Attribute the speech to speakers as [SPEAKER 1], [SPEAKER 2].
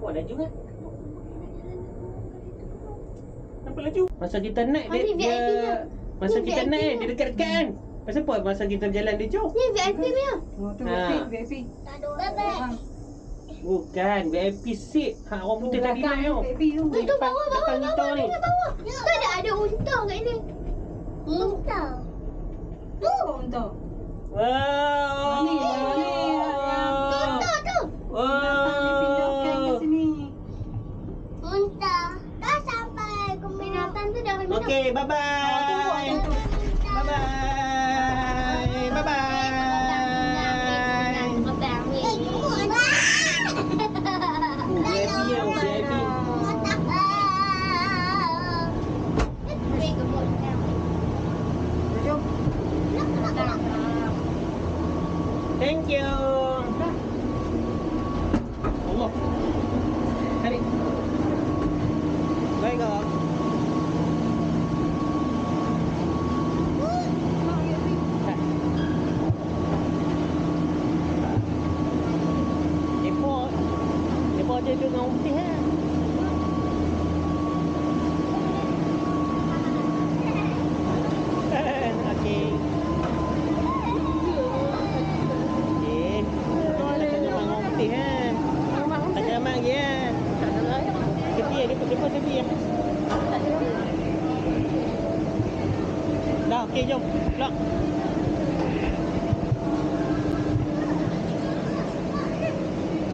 [SPEAKER 1] Buat laju kan? Kenapa laju? Masa kita naik dia masa kita naik dia dekat-dekat kan? Pasal apa masa kita berjalan dia jauh?
[SPEAKER 2] Ni VIP punya.
[SPEAKER 3] Oh, tu VIP.
[SPEAKER 2] Tak ada orang.
[SPEAKER 1] Bukan, VIP seat. Hak orang putih tadi naik tau.
[SPEAKER 3] VIP tu.
[SPEAKER 2] Itu bawah
[SPEAKER 1] kita ni.
[SPEAKER 2] Kan ada unta kat ni. Unta.
[SPEAKER 3] Tu untuk.
[SPEAKER 1] Wow.
[SPEAKER 3] Ni.
[SPEAKER 2] Unta tu.
[SPEAKER 3] Dipindahkan ke sini.
[SPEAKER 2] Unta. Dah sampai ke binatang tu dah minum.
[SPEAKER 1] Okey, bye-bye. Bye-bye. Bye-bye. VIP ya, VIP.
[SPEAKER 3] Jom.
[SPEAKER 1] Thank you. Allah. Tarik. Baik kak. Depa ada dengan orang putih kan? Okey. Okey. Depa ada dengan orang putih kan? Tak selamat lagi kan? Sepi depa sepi ya. Dah okey jom. Pulang.